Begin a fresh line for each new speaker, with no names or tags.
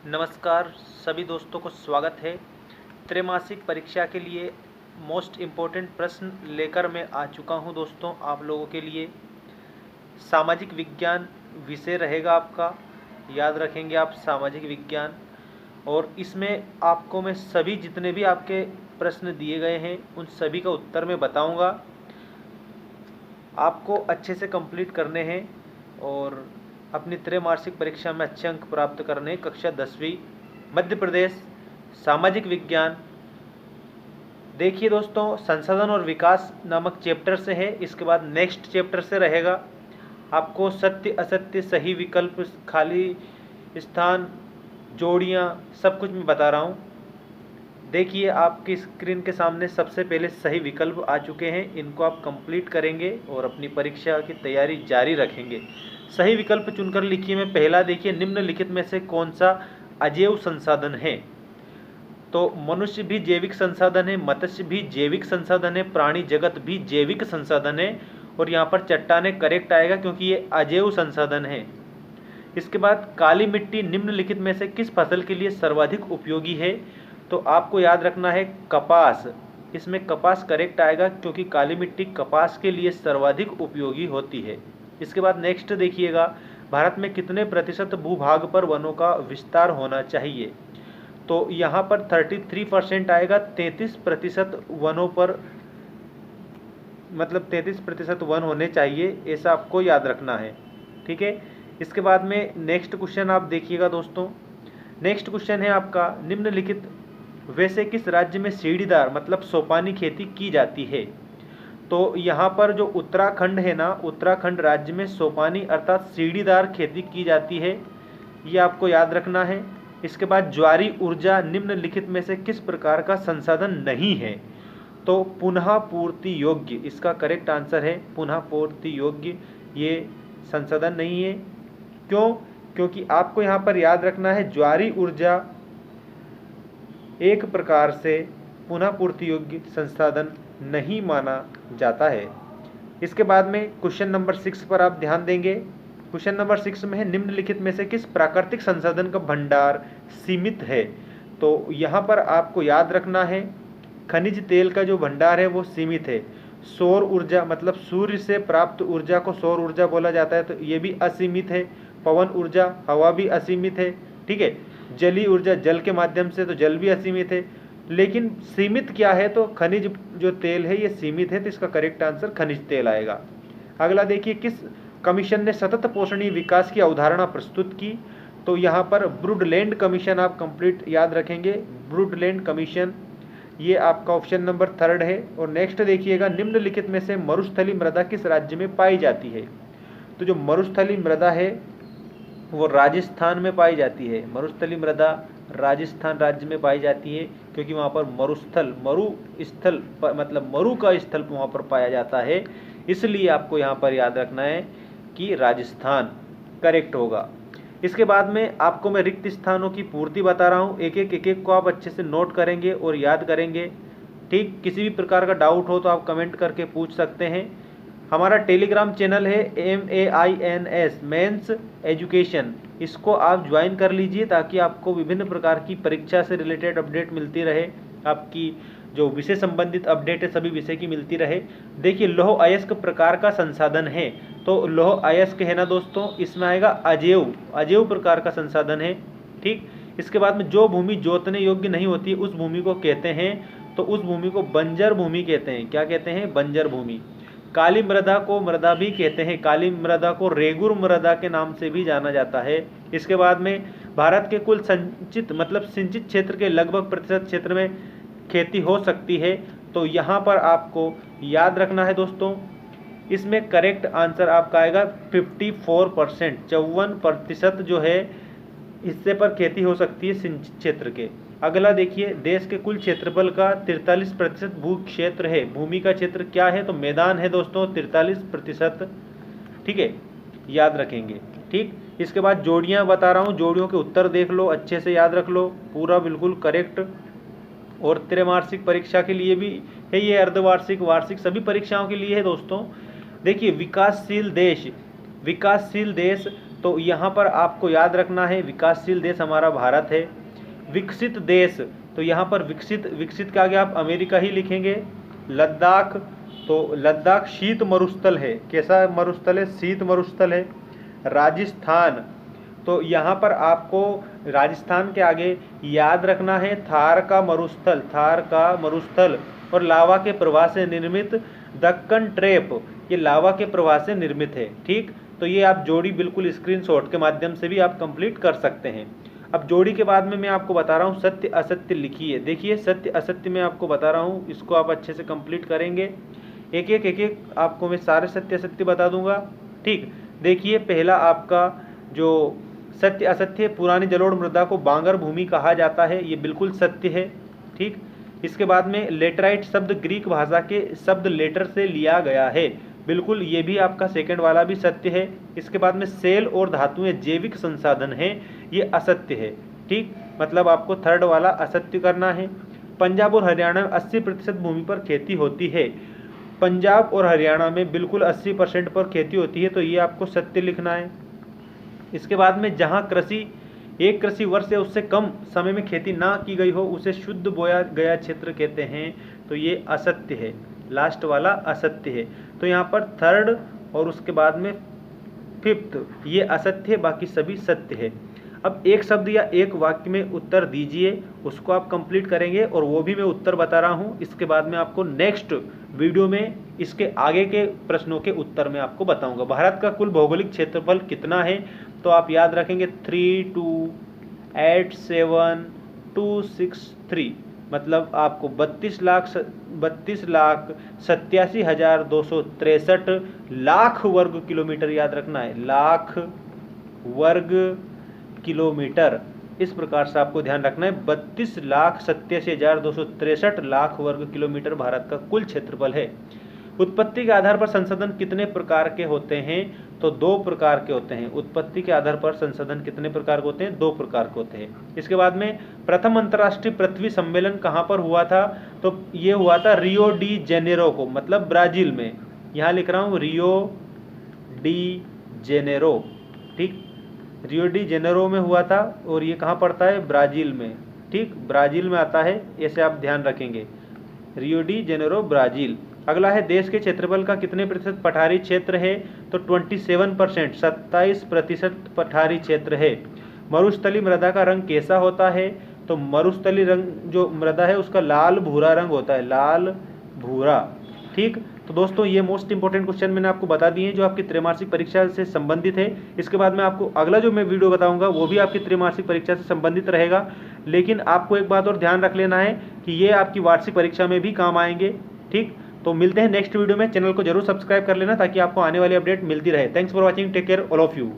नमस्कार सभी दोस्तों को स्वागत है। त्रैमासिक परीक्षा के लिए मोस्ट इम्पोर्टेंट प्रश्न लेकर मैं आ चुका हूं दोस्तों आप लोगों के लिए। सामाजिक विज्ञान विषय रहेगा आपका, याद रखेंगे आप सामाजिक विज्ञान। और इसमें आपको मैं सभी जितने भी आपके प्रश्न दिए गए हैं उन सभी का उत्तर मैं बताऊंगा। आपको अच्छे से कंप्लीट करने हैं और अपनी त्रैमासिक परीक्षा में अच्छे अंक प्राप्त करने हैं। कक्षा 10वीं मध्य प्रदेश सामाजिक विज्ञान। देखिए दोस्तों, संसाधन और विकास नामक चैप्टर से है। इसके बाद नेक्स्ट चैप्टर से रहेगा आपको सत्य असत्य, सही विकल्प, खाली स्थान, जोड़ियाँ, सब कुछ मैं बता रहा हूँ। देखिए आपकी स्क्रीन के सामने सबसे पहले सही विकल्प आ चुके हैं, इनको आप कंप्लीट करेंगे और अपनी परीक्षा की तैयारी जारी रखेंगे। सही विकल्प चुनकर लिखिए। मैं पहला देखिए, निम्नलिखित में से कौन सा अजैव संसाधन है? तो मनुष्य भी जैविक संसाधन है, मत्स्य भी जैविक संसाधन है, प्राणी जगत भी जैविक संसाधन है। और यहाँ पर चट्टानें करेक्ट आएगा क्योंकि ये अजैव संसाधन है। इसके बाद काली मिट्टी निम्नलिखित में से किस फसल के लिए सर्वाधिक उपयोगी है? तो आपको याद रखना है कपास। इसमें कपास करेक्ट आएगा क्योंकि काली मिट्टी कपास के लिए सर्वाधिक उपयोगी होती है। इसके बाद नेक्स्ट देखिएगा, भारत में कितने प्रतिशत भूभाग पर वनों का विस्तार होना चाहिए? तो यहाँ पर 33% आएगा। 33% वनों पर, मतलब 33% वन होने चाहिए, ऐसा आपको याद रखना है। ठीक है। इसके बाद में नेक्स्ट क्वेश्चन आप देखिएगा दोस्तों। नेक्स्ट क्वेश्चन है आपका, निम्नलिखित वैसे किस राज्य में सीढ़ीदार मतलब सोपानी खेती की जाती है? तो यहाँ पर जो उत्तराखंड है ना, उत्तराखंड राज्य में सोपानी अर्थात सीढ़ीदार खेती की जाती है, ये आपको याद रखना है। इसके बाद ज्वारी ऊर्जा निम्नलिखित में से किस प्रकार का संसाधन नहीं है? तो पुनः पूर्ति योग्य इसका करेक्ट आंसर है। पुनः पूर्ति योग्य ये संसाधन नहीं है। क्यों? क्योंकि आपको यहाँ पर याद रखना है ज्वारी ऊर्जा एक प्रकार से पुनः पूर्ति योग्य संसाधन नहीं माना जाता है। इसके बाद में क्वेश्चन नंबर 6 पर आप ध्यान देंगे। क्वेश्चन नंबर 6 में है, निम्नलिखित में से किस प्राकृतिक संसाधन का भंडार सीमित है? तो यहाँ पर आपको याद रखना है खनिज तेल का जो भंडार है वो सीमित है। सौर ऊर्जा मतलब सूर्य से प्राप्त ऊर्जा को सौर ऊर्जा बोला जाता है, तो ये भी असीमित है। पवन ऊर्जा, हवा भी असीमित है। ठीक है। जलीय ऊर्जा, जल के माध्यम से, तो जल भी असीमित है। लेकिन सीमित क्या है? तो खनिज जो तेल है ये सीमित है, तो इसका करेक्ट आंसर खनिज तेल आएगा। अगला देखिए, किस कमीशन ने सतत पोषणीय विकास की अवधारणा प्रस्तुत की? तो यहाँ पर ब्रुडलैंड कमीशन आप कंप्लीट याद रखेंगे। ब्रुडलैंड कमीशन, ये आपका ऑप्शन नंबर 3 है। और नेक्स्ट देखिएगा, निम्नलिखित में से मरुस्थली मृदा किस राज्य में पाई जाती है? तो जो मरुस्थली मृदा है वो राजस्थान में पाई जाती है। मरुस्थली मृदा राजस्थान राज्य में पाई जाती है क्योंकि वहाँ पर मरुस्थल मतलब मरु का स्थल वहाँ पर पाया जाता है। इसलिए आपको यहाँ पर याद रखना है कि राजस्थान करेक्ट होगा। इसके बाद में आपको मैं रिक्त स्थानों की पूर्ति बता रहा हूँ। एक एक को आप अच्छे से नोट करेंगे और याद करेंगे। ठीक, किसी भी प्रकार का डाउट हो तो आप कमेंट करके पूछ सकते हैं। हमारा टेलीग्राम चैनल है MAINS मेंस एजुकेशन, इसको आप ज्वाइन कर लीजिए ताकि आपको विभिन्न प्रकार की परीक्षा से रिलेटेड अपडेट मिलती रहे। आपकी जो विषय संबंधित अपडेट है सभी विषय की मिलती रहे। देखिए, लौह अयस्क प्रकार का संसाधन है, तो लौह अयस्क है ना दोस्तों, इसमें आएगा अजैव प्रकार का संसाधन है। ठीक। इसके बाद में जो भूमि जोतने योग्य नहीं होती उस भूमि को कहते हैं, तो उस भूमि को बंजर भूमि कहते हैं। क्या कहते हैं? बंजर भूमि। काली मृदा को मृदा भी कहते हैं। काली मृदा को रेगुर मृदा के नाम से भी जाना जाता है। इसके बाद में भारत के कुल संचित मतलब सिंचित क्षेत्र के लगभग प्रतिशत क्षेत्र में खेती हो सकती है। तो यहाँ पर आपको याद रखना है दोस्तों, इसमें करेक्ट आंसर आपका आएगा 54%। 54% जो है हिस्से पर खेती हो सकती है सिंचित क्षेत्र के। अगला देखिए, देश के कुल क्षेत्रफल का 43% भू क्षेत्र है। भूमि का क्षेत्र क्या है? तो मैदान है दोस्तों, 43%। ठीक है, याद रखेंगे। ठीक। इसके बाद जोड़ियां बता रहा हूं, जोड़ियों के उत्तर देख लो, अच्छे से याद रख लो, पूरा बिल्कुल करेक्ट। और त्रैमासिक परीक्षा के लिए भी है ये, अर्धवार्षिक, वार्षिक सभी परीक्षाओं के लिए है दोस्तों। देखिए, विकासशील देश तो यहाँ पर आपको याद रखना है विकासशील देश हमारा भारत है। विकसित देश, तो यहाँ पर विकसित के आगे आप अमेरिका ही लिखेंगे। लद्दाख, तो लद्दाख शीत मरुस्थल है। कैसा मरुस्थल है? शीत मरुस्थल है। राजस्थान, तो यहाँ पर आपको राजस्थान के आगे याद रखना है थार का मरुस्थल, थार का मरुस्थल। और लावा के प्रवाह से निर्मित दक्कन ट्रेप, ये लावा के प्रवाह से निर्मित है। ठीक, तो ये आप जोड़ी बिल्कुल स्क्रीनशॉट के माध्यम से भी आप कंप्लीट कर सकते हैं। अब जोड़ी के बाद में मैं आपको बता रहा हूँ सत्य असत्य लिखिए। देखिए सत्य असत्य मैं आपको बता रहा हूँ, इसको आप अच्छे से कंप्लीट करेंगे। एक एक आपको मैं सारे सत्य असत्य बता दूंगा। ठीक, देखिए पहला आपका जो सत्य असत्य, पुरानी जलोढ़ मृदा को बांगर भूमि कहा जाता है, ये बिल्कुल सत्य है। ठीक, इसके बाद में लेटराइट शब्द ग्रीक भाषा के शब्द लेटर से लिया गया है, बिल्कुल ये भी आपका सेकंड वाला भी सत्य है। इसके बाद में सेल और धातुएं जैविक संसाधन हैं, ये असत्य है। ठीक, मतलब आपको थर्ड वाला असत्य करना है। पंजाब और हरियाणा में 80% भूमि पर खेती होती है। पंजाब और हरियाणा में बिल्कुल 80% पर खेती होती है, तो ये आपको सत्य लिखना है। इसके बाद में जहाँ एक कृषि वर्ष या उससे कम समय में खेती ना की गई हो उसे शुद्ध बोया गया क्षेत्र कहते हैं, तो ये असत्य है। लास्ट वाला असत्य है। तो यहाँ पर थर्ड और उसके बाद में फिफ्थ ये असत्य है, बाकी सभी सत्य है। अब एक शब्द या एक वाक्य में उत्तर दीजिए, उसको आप कंप्लीट करेंगे और वो भी मैं उत्तर बता रहा हूँ। इसके बाद में आपको नेक्स्ट वीडियो में इसके आगे के प्रश्नों के उत्तर में आपको बताऊंगा। भारत का कुल भौगोलिक क्षेत्रफल कितना है? तो आप याद रखेंगे 3287,263, मतलब आपको 32,87,263 लाख वर्ग किलोमीटर याद रखना है, लाख वर्ग किलोमीटर। इस प्रकार से आपको ध्यान रखना है 32,87,263 लाख वर्ग किलोमीटर भारत का कुल क्षेत्रफल है। उत्पत्ति के आधार पर संशोधन कितने प्रकार के होते हैं? तो 2 प्रकार के होते हैं। उत्पत्ति के आधार पर संशोधन कितने प्रकार के होते हैं? 2 प्रकार के होते हैं। इसके बाद में प्रथम अंतर्राष्ट्रीय पृथ्वी सम्मेलन कहाँ पर हुआ था? तो ये हुआ था रियो डी जेनेरो को, मतलब ब्राजील में। यहाँ लिख रहा हूँ रियो डी जेनेरो। ठीक, रियो डी जेनेरो में हुआ था और ये कहाँ पड़ता है? ब्राजील में। ठीक, ब्राजील में आता है, ऐसे आप ध्यान रखेंगे। Rio de Janeiro Brazil. अगला है देश के क्षेत्रफल का कितने प्रतिशत पठारी क्षेत्र है? तो 27%, 27% पठारी क्षेत्र है। मरुस्थली मृदा का रंग कैसा होता है? तो मरुस्थली रंग जो मृदा है उसका लाल भूरा रंग होता है, लाल भूरा। ठीक, तो दोस्तों ये मोस्ट इंपोर्टेंट क्वेश्चन मैंने आपको बता दिए हैं जो आपकी त्रैमासिक परीक्षा से संबंधित है। इसके बाद में आपको अगला जो मैं वीडियो बताऊंगा वो भी आपकी त्रैमासिक परीक्षा से संबंधित रहेगा, लेकिन आपको एक बात और ध्यान रख लेना है कि ये आपकी वार्षिक परीक्षा में भी काम आएंगे। ठीक, तो मिलते हैं नेक्स्ट वीडियो में। चैनल को जरूर सब्सक्राइब कर लेना ताकि आपको आने वाली अपडेट मिलती रहे। Thanks for watching, take care all of you.